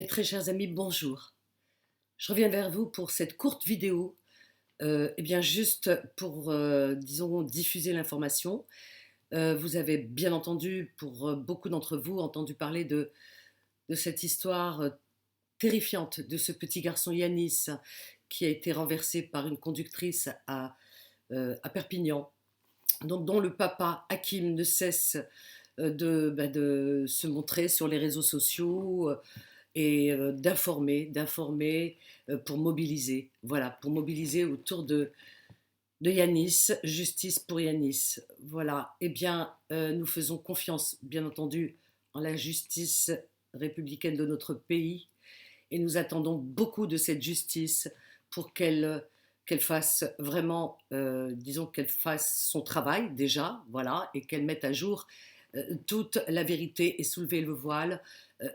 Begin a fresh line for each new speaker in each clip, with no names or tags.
Très chers amis, bonjour. Je reviens vers vous pour cette courte vidéo, juste pour, disons, diffuser l'information. Vous avez bien entendu, pour beaucoup d'entre vous, entendu parler de cette histoire terrifiante de ce petit garçon Yanis qui a été renversé par une conductrice à Perpignan, dont le papa Hakim ne cesse de se montrer sur les réseaux sociaux, et d'informer pour mobiliser. Voilà, pour mobiliser autour de Yanis, justice pour Yanis. Voilà, eh bien, nous faisons confiance, bien entendu, en la justice républicaine de notre pays et nous attendons beaucoup de cette justice pour qu'elle fasse vraiment, disons qu'elle fasse son travail déjà, voilà, et qu'elle mette à jour toute la vérité et soulever le voile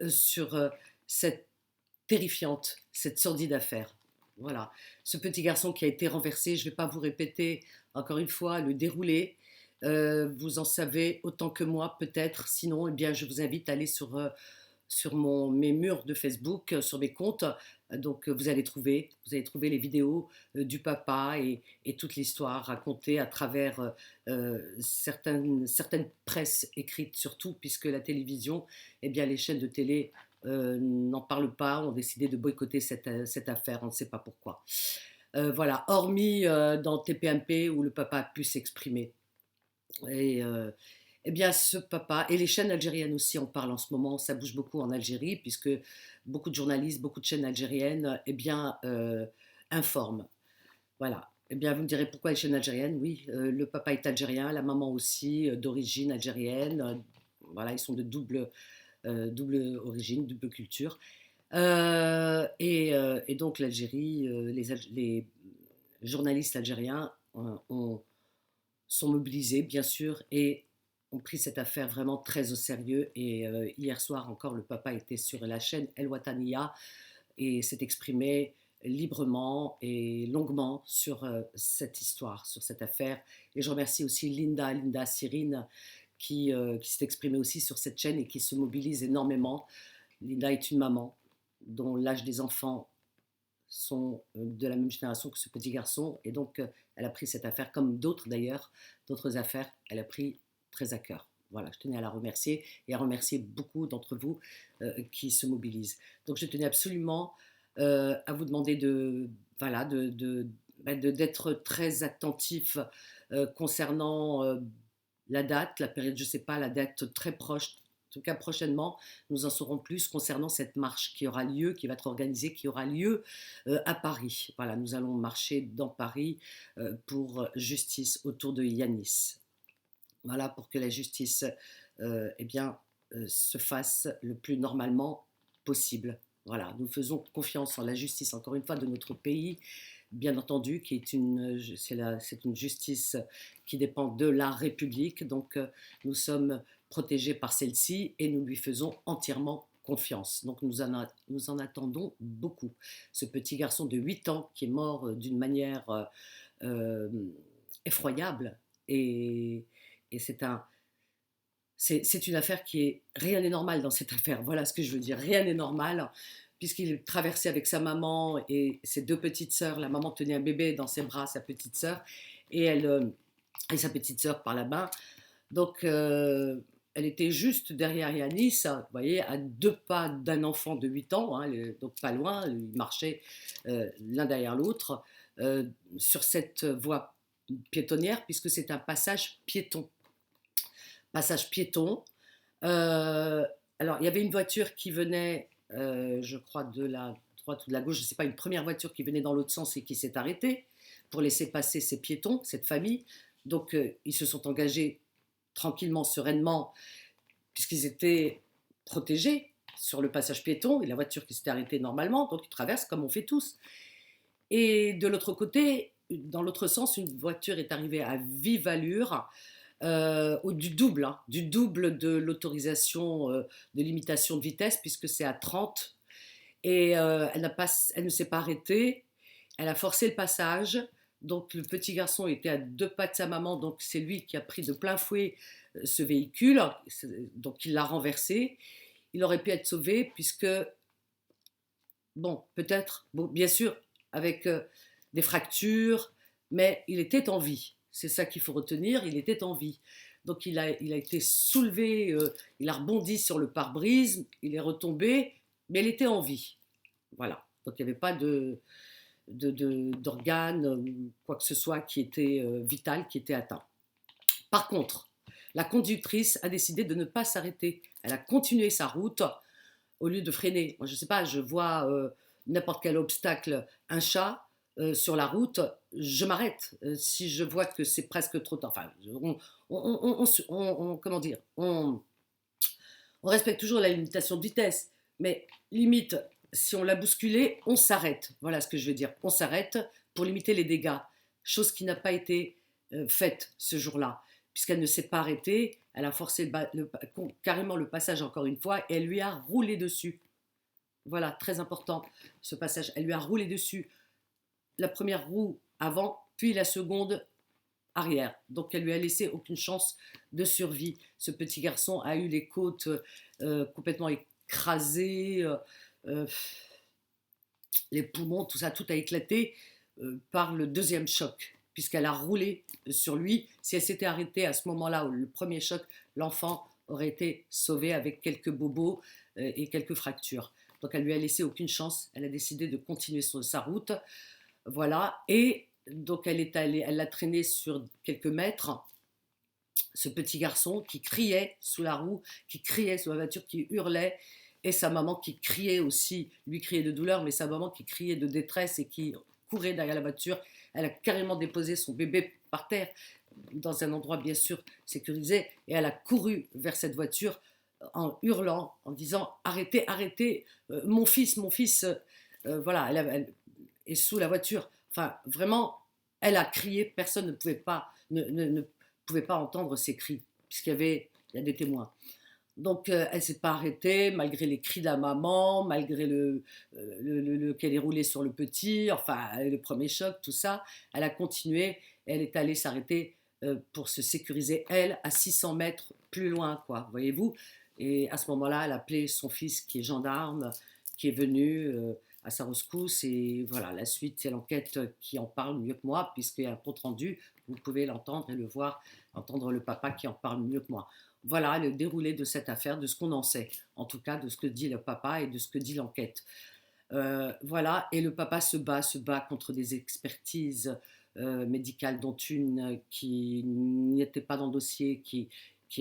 sur cette terrifiante, cette sordide affaire. Voilà. Ce petit garçon qui a été renversé, je ne vais pas vous répéter encore une fois le déroulé. Vous en savez autant que moi peut-être. Sinon, eh bien, je vous invite à aller sur mes murs de Facebook, sur mes comptes. Donc, vous allez trouver les vidéos du papa et toute l'histoire racontée à travers certaines presses écrites surtout, puisque la télévision, eh bien, les chaînes de télé n'en parlent pas, ont décidé de boycotter cette affaire, on ne sait pas pourquoi. Voilà, hormis dans TPMP où le papa a pu s'exprimer. Et eh bien, ce papa, et les chaînes algériennes aussi en parlent en ce moment, ça bouge beaucoup en Algérie, puisque beaucoup de journalistes, beaucoup de chaînes algériennes, eh bien, informent. Voilà. Eh bien, vous me direz pourquoi les chaînes algériennes? Oui, le papa est algérien, la maman aussi, d'origine algérienne. Voilà, ils sont de double origine, double culture. Et donc l'Algérie, les journalistes algériens sont mobilisés, bien sûr, et ont pris cette affaire vraiment très au sérieux. Et hier soir encore, le papa était sur la chaîne El Wataniya et s'est exprimé librement et longuement sur cette histoire, sur cette affaire. Et je remercie aussi Linda Sirine, qui s'est exprimée aussi sur cette chaîne et qui se mobilise énormément. Linda est une maman dont l'âge des enfants sont de la même génération que ce petit garçon. Et donc, elle a pris cette affaire, comme d'autres d'ailleurs, d'autres affaires, elle a pris très à cœur. Voilà, je tenais à la remercier et à remercier beaucoup d'entre vous qui se mobilisent. Donc, je tenais absolument à vous demander voilà, d'être très attentif concernant la date, la période, je ne sais pas, la date très proche. En tout cas, prochainement, nous en saurons plus concernant cette marche qui aura lieu, qui va être organisée, qui aura lieu à Paris. Voilà, nous allons marcher dans Paris pour justice autour de Yanis. Voilà, pour que la justice se fasse le plus normalement possible. Voilà, nous faisons confiance en la justice, encore une fois, de notre pays, bien entendu, c'est une justice qui dépend de la République, donc nous sommes protégés par celle-ci et nous lui faisons entièrement confiance. Donc nous en attendons beaucoup. Ce petit garçon de 8 ans qui est mort d'une manière euh, effroyable et, et c'est une affaire qui est... Rien n'est normal dans cette affaire, voilà ce que je veux dire. Rien n'est normal, puisqu'il est traversé avec sa maman et ses deux petites sœurs. La maman tenait un bébé dans ses bras, sa petite sœur, et et sa petite sœur par la main. Donc, elle était juste derrière Yanis, vous voyez, à 2 pas d'un enfant de 8 ans, hein, donc pas loin, ils marchaient l'un derrière l'autre sur cette voie piétonnière, puisque c'est un passage piéton. Passage piéton. Euh, alors, il y avait une voiture qui venait, je crois, de la droite ou de la gauche, je ne sais pas, une première voiture qui venait dans l'autre sens et qui s'est arrêtée pour laisser passer ces piétons, cette famille. Donc, ils se sont engagés tranquillement, sereinement, puisqu'ils étaient protégés sur le passage piéton et la voiture qui s'était arrêtée normalement, donc ils traversent comme on fait tous. Et de l'autre côté, dans l'autre sens, une voiture est arrivée à vive allure, du double de l'autorisation de limitation de vitesse, puisque c'est à 30. Et elle ne s'est pas arrêtée, elle a forcé le passage. Donc le petit garçon était à 2 pas de sa maman, donc c'est lui qui a pris de plein fouet ce véhicule, donc il l'a renversé. Il aurait pu être sauvé puisque Bon, peut-être, bon, bien sûr, avec des fractures, mais il était en vie. C'est ça qu'il faut retenir, il était en vie. Donc il a été soulevé, il a rebondi sur le pare-brise, il est retombé, mais il était en vie. Voilà. Donc il n'y avait pas d'organes ou quoi que ce soit qui était vital, qui était atteint. Par contre, la conductrice a décidé de ne pas s'arrêter. Elle a continué sa route au lieu de freiner. Moi, je ne sais pas, je vois n'importe quel obstacle, un chat sur la route, je m'arrête. Si je vois que c'est presque trop tard. Enfin, comment dire, on respecte toujours la limitation de vitesse, mais limite, si on l'a bousculé, on s'arrête. Voilà ce que je veux dire. On s'arrête pour limiter les dégâts. Chose qui n'a pas été faite ce jour-là, puisqu'elle ne s'est pas arrêtée. Elle a forcé carrément le passage encore une fois et elle lui a roulé dessus. Voilà, très important ce passage. Elle lui a roulé dessus la première roue avant, puis la seconde arrière. Donc elle lui a laissé aucune chance de survie. Ce petit garçon a eu les côtes complètement écrasées, euh, les poumons, tout ça, tout a éclaté par le deuxième choc, puisqu'elle a roulé sur lui. Si elle s'était arrêtée à ce moment-là, où le premier choc, l'enfant aurait été sauvé avec quelques bobos et quelques fractures. Donc elle lui a laissé aucune chance. Elle a décidé de continuer sa route. Voilà. Et donc elle l'a traîné sur quelques mètres. Ce petit garçon qui criait sous la roue, qui criait sous la voiture, qui hurlait, et sa maman qui criait aussi, lui criait de douleur, mais sa maman qui criait de détresse et qui courait derrière la voiture. Elle a carrément déposé son bébé par terre, dans un endroit bien sûr sécurisé, et elle a couru vers cette voiture en hurlant, en disant arrêtez, arrêtez, mon fils, voilà, elle est sous la voiture. Enfin, vraiment, elle a crié, personne ne pouvait pas entendre ses cris, il y a des témoins. Donc, elle ne s'est pas arrêtée, malgré les cris de la maman, malgré qu'elle est roulée sur le petit, enfin, le premier choc, tout ça. Elle a continué, elle est allée s'arrêter pour se sécuriser, elle, à 600 mètres plus loin, quoi, voyez-vous. Et à ce moment-là, elle a appelé son fils, qui est gendarme, qui est venu à sa rescousse. Et voilà, la suite, c'est l'enquête qui en parle mieux que moi, puisqu'il y a un compte rendu, vous pouvez l'entendre et le voir, entendre le papa qui en parle mieux que moi. Voilà le déroulé de cette affaire, de ce qu'on en sait, en tout cas de ce que dit le papa et de ce que dit l'enquête. Voilà, et le papa se bat contre des expertises médicales, dont une qui n'était pas dans le dossier, qui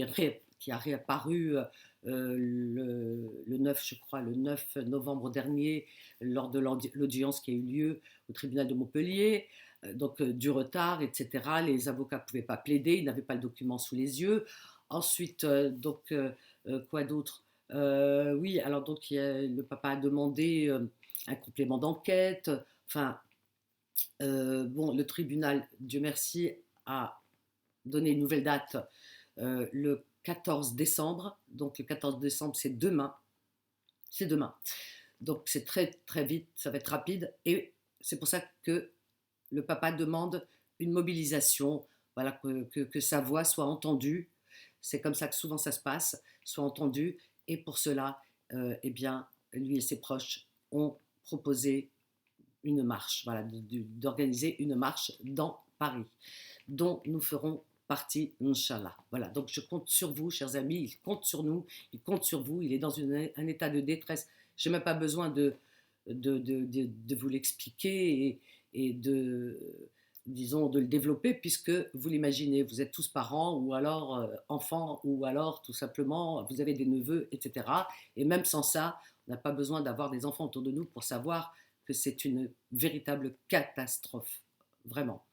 a réapparu le 9, je crois, le 9 novembre dernier, lors de l'audience qui a eu lieu au tribunal de Montpellier. Donc du retard, etc. Les avocats ne pouvaient pas plaider, ils n'avaient pas le document sous les yeux. Ensuite, quoi d'autre? Oui, alors donc le papa a demandé un complément d'enquête. Enfin, bon, le tribunal, Dieu merci, a donné une nouvelle date le 14 décembre. Donc le 14 décembre, c'est demain. C'est demain. Donc c'est très très vite, ça va être rapide. Et c'est pour ça que le papa demande une mobilisation, voilà, que sa voix soit entendue. C'est comme ça que souvent ça se passe, soit entendue. Et pour cela, eh bien, lui et ses proches ont proposé une marche, voilà, d'organiser une marche dans Paris, dont nous ferons partie, Inch'Allah. Voilà, donc je compte sur vous, chers amis, il compte sur nous, il compte sur vous, il est dans un état de détresse. Je n'ai même pas besoin de vous l'expliquer et disons, de le développer, puisque vous l'imaginez, vous êtes tous parents, ou alors enfants, ou alors tout simplement, vous avez des neveux, etc. Et même sans ça, on n'a pas besoin d'avoir des enfants autour de nous pour savoir que c'est une véritable catastrophe, vraiment.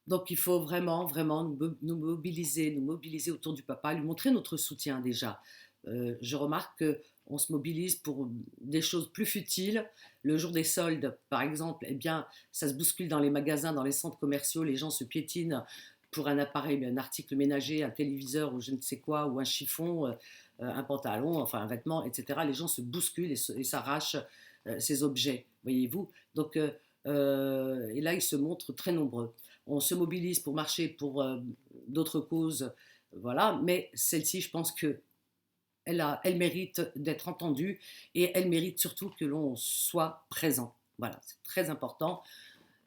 Donc il faut vraiment, vraiment nous mobiliser autour du papa, lui montrer notre soutien déjà. Je remarque qu'on se mobilise pour des choses plus futiles. Le jour des soldes, par exemple, eh bien, ça se bouscule dans les magasins, dans les centres commerciaux, les gens se piétinent pour un appareil, un article ménager, un téléviseur ou je ne sais quoi, ou un chiffon, un pantalon, enfin un vêtement, etc. Les gens se bousculent et s'arrachent ces objets, voyez-vous. Donc, et là, ils se montrent très nombreux. On se mobilise pour marcher pour d'autres causes, voilà, mais celle-ci, je pense que elle mérite d'être entendue et elle mérite surtout que l'on soit présent. Voilà, c'est très important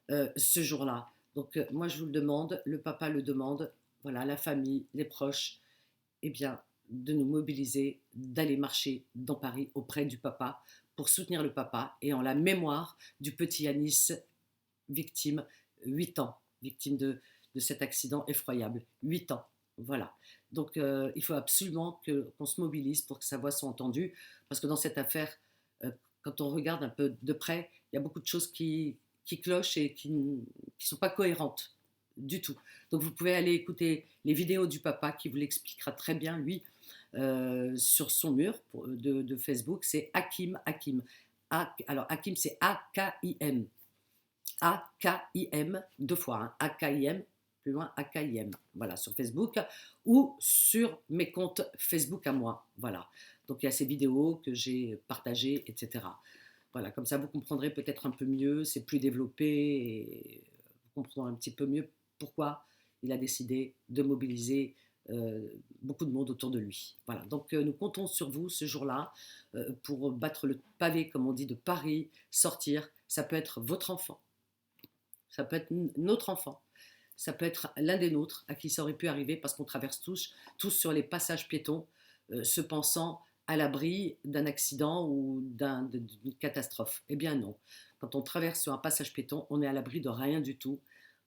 ce jour-là. Donc moi je vous le demande, le papa le demande, voilà, la famille, les proches, eh bien, de nous mobiliser, d'aller marcher dans Paris auprès du papa pour soutenir le papa et en la mémoire du petit Yanis, victime, 8 ans, victime de cet accident effroyable. 8 ans, voilà. Donc il faut absolument qu'on se mobilise pour que sa voix soit entendue, parce que dans cette affaire, euh, quand on regarde un peu de près, il y a beaucoup de choses qui clochent et qui ne sont pas cohérentes du tout. Donc vous pouvez aller écouter les vidéos du papa qui vous l'expliquera très bien, lui, sur son mur de Facebook. C'est Hakim, Hakim. Alors Hakim, c'est A-K-I-M. A-K-I-M, deux fois, hein, A-K-I-M, plus loin, A-K-I-M, voilà, sur Facebook, ou sur mes comptes Facebook à moi, voilà. Donc il y a ces vidéos que j'ai partagées, etc. Voilà, comme ça vous comprendrez peut-être un peu mieux, c'est plus développé, et vous comprendrez un petit peu mieux pourquoi il a décidé de mobiliser beaucoup de monde autour de lui. Voilà, donc nous comptons sur vous ce jour-là pour battre le pavé, comme on dit, de Paris, sortir. Ça peut être votre enfant, ça peut être notre enfant, ça peut être l'un des nôtres à qui ça aurait pu arriver parce qu'on traverse tous sur les passages piétons, se pensant à l'abri d'un accident ou d'une catastrophe. Eh bien non. Quand on traverse sur un passage piéton, on est à l'abri de rien du tout.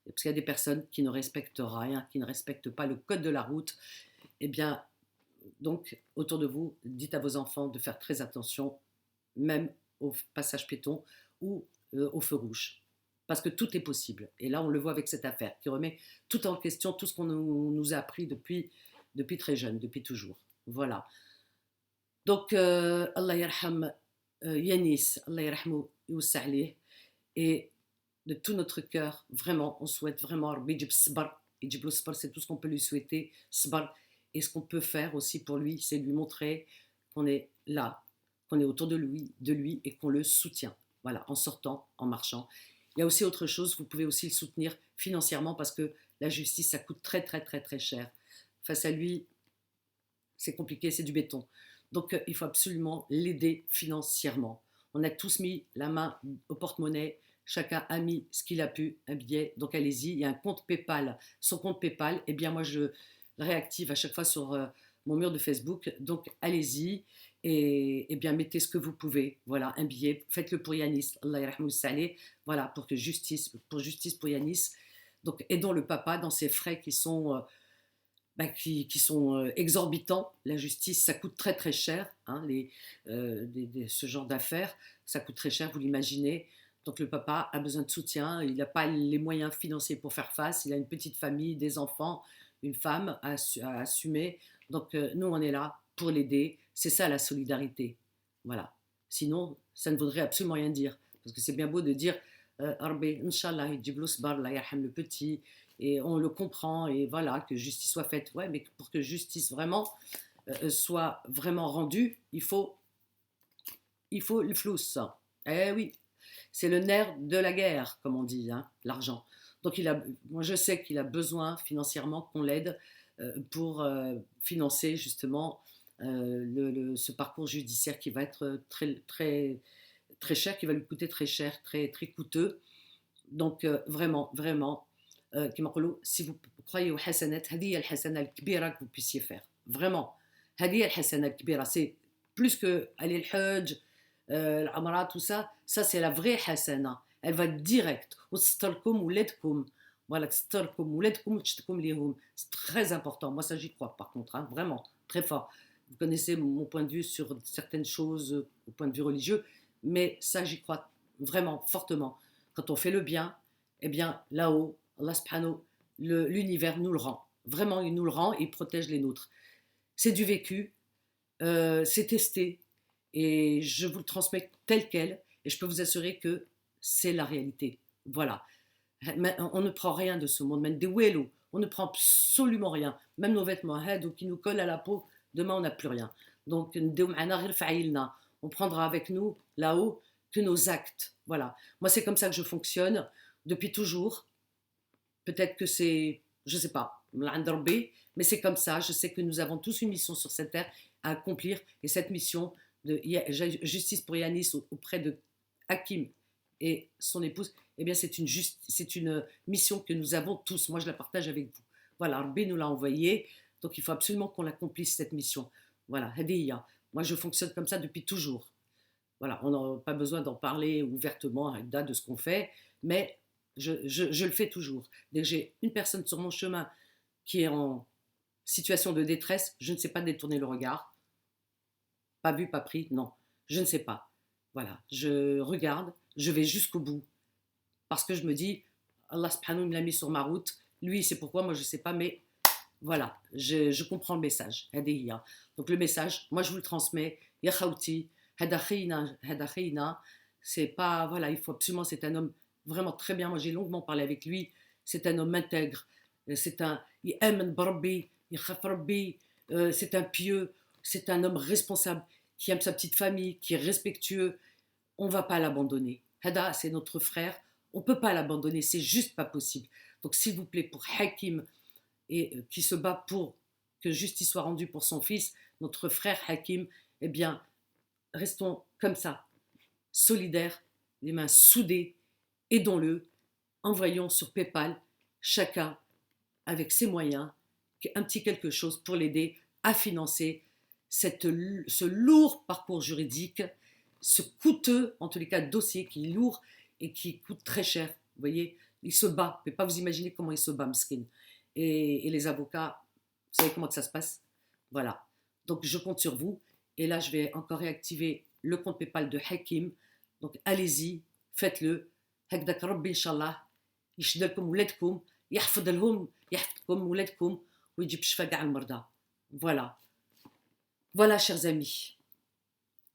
Parce qu'il y a des personnes qui ne respectent rien, qui ne respectent pas le code de la route. Eh bien, donc, autour de vous, dites à vos enfants de faire très attention, même au passage piéton ou au feu rouge. Parce que tout est possible. Et là, on le voit avec cette affaire qui remet tout en question, tout ce qu'on nous a appris depuis très jeune, depuis toujours. Voilà. Donc, Allah yarham Yanis, Allah yarhamou yuwassa alayh. Et de tout notre cœur, vraiment, on souhaite vraiment Rabbi yjib sabr. Yjib le sabr, c'est tout ce qu'on peut lui souhaiter. Sabr. Et ce qu'on peut faire aussi pour lui, c'est lui montrer qu'on est là, qu'on est autour de lui et qu'on le soutient. Voilà, en sortant, en marchant. Il y a aussi autre chose, vous pouvez aussi le soutenir financièrement parce que la justice, ça coûte très très très très cher. Face à lui, c'est compliqué, c'est du béton. Donc il faut absolument l'aider financièrement. On a tous mis la main au porte-monnaie, chacun a mis ce qu'il a pu, un billet, donc allez-y, il y a un compte PayPal. Son compte PayPal, eh bien moi je réactive à chaque fois sur mon mur de Facebook, donc allez-y et bien mettez ce que vous pouvez, voilà, un billet, faites-le pour Yanis, Allah yarhamou saleh, voilà, pour justice pour Yanis, donc aidons le papa dans ses frais qui sont qui sont exorbitants. La justice, ça coûte très très cher, hein, ce genre d'affaires, ça coûte très cher, vous l'imaginez. Donc le papa a besoin de soutien, il n'a pas les moyens financiers pour faire face, il a une petite famille, des enfants, une femme à assumer. Donc nous, on est là pour l'aider. C'est ça la solidarité. Voilà. Sinon, ça ne voudrait absolument rien dire. Parce que c'est bien beau de dire Rabbi, Inch'Allah, le petit, et on le comprend, et voilà, que justice soit faite. Ouais, mais pour que justice vraiment soit vraiment rendue, il faut le flous. Eh oui, c'est le nerf de la guerre, comme on dit, hein, l'argent. Donc moi je sais qu'il a besoin financièrement qu'on l'aide pour financer justement ce parcours judiciaire qui va être très, très, très cher, qui va lui coûter très cher, très, très coûteux. Donc vraiment, vraiment, si vous croyez au hasanat, هذه الحسنة الكبيرة que vous puissiez faire. Vraiment. هذه الحسنة الكبيرة. C'est plus que aller le hajj, l'amra, tout ça. Ça, c'est la vraie hasana. Elle va direct. وتستركم ولادكم. Voilà, تستركم ولادكم وتشتكم ليهم. C'est très important. Moi, ça, j'y crois, par contre. Hein, vraiment, très fort. Vous connaissez mon point de vue sur certaines choses au point de vue religieux, mais ça, j'y crois vraiment, fortement. Quand on fait le bien, eh bien, là-haut, Allah subhanahu, l'univers nous le rend. Vraiment, il nous le rend et il protège les nôtres. C'est du vécu, c'est testé, et je vous le transmets tel quel, et je peux vous assurer que c'est la réalité. Voilà. On ne prend rien de ce monde, même des wello, on ne prend absolument rien. Même nos vêtements, qui nous collent à la peau, demain on n'a plus rien. Donc, on prendra avec nous là-haut que nos actes. Voilà. Moi, c'est comme ça que je fonctionne depuis toujours. Peut-être que c'est, je ne sais pas, mais c'est comme ça. Je sais que nous avons tous une mission sur cette terre. à accomplir. Et cette mission de justice pour Yanis auprès de Hakim et son épouse, eh bien c'est une mission que nous avons tous. Moi, je la partage avec vous. Voilà, Rabbi nous l'a envoyé, donc il faut absolument qu'on l'accomplisse, cette mission. Voilà, Hadiya. Moi, je fonctionne comme ça depuis toujours. Voilà, on n'a pas besoin d'en parler ouvertement de ce qu'on fait, mais je le fais toujours. Dès que j'ai une personne sur mon chemin qui est en situation de détresse, je ne sais pas détourner le regard. Pas vu, pas pris, non. Je ne sais pas. Voilà, je regarde, je vais jusqu'au bout. Parce que je me dis, Allah subhanahu me l'a mis sur ma route. Lui, c'est pourquoi, moi je ne sais pas, mais voilà, je comprends le message. Hadiya. Donc le message, moi je vous le transmets. Ya khawti, hada khayna. C'est pas, voilà, il faut absolument, c'est un homme vraiment très bien. Moi j'ai longuement parlé avec lui. C'est un homme intègre. C'est un, il aime Rabbi, il khaf Rabbi. C'est un pieux. C'est un homme responsable qui aime sa petite famille, qui est respectueux. On ne va pas l'abandonner. Hada, c'est notre frère. On ne peut pas l'abandonner. C'est juste pas possible. Donc s'il vous plaît, pour Hakim, et qui se bat pour que justice soit rendue pour son fils, notre frère Hakim, eh bien, restons comme ça, solidaires, les mains soudées, aidons-le, envoyons sur PayPal, chacun avec ses moyens, un petit quelque chose pour l'aider à financer ce lourd parcours juridique, ce coûteux, en tous les cas, dossier qui est lourd et qui coûte très cher. Vous voyez, il se bat. Vous ne pouvez pas vous imaginer comment il se bat, Mskin. Et les avocats, vous savez comment ça se passe. Voilà. Donc, je compte sur vous. Et là, je vais encore réactiver le compte PayPal de Hakim. Donc, allez-y, faites-le. Hakdak Rabbi, Inch'Allah, يشدلكم ولادكم يحفظ لهم يحفظكم ولادكم ويجيب شفاء كاع المرضى. Voilà. Voilà, chers amis.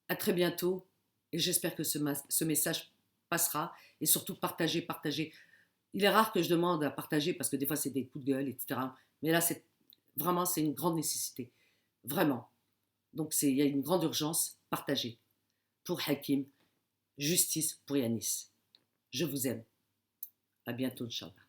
À très bientôt. Et j'espère que ce message passera. Et surtout, partagez. Il est rare que je demande à partager parce que des fois, c'est des coups de gueule, etc. Mais là, c'est une grande nécessité. Vraiment. Donc, il y a une grande urgence. Partagez. Pour Hakim, justice pour Yanis. Je vous aime. À bientôt, Inch'Allah.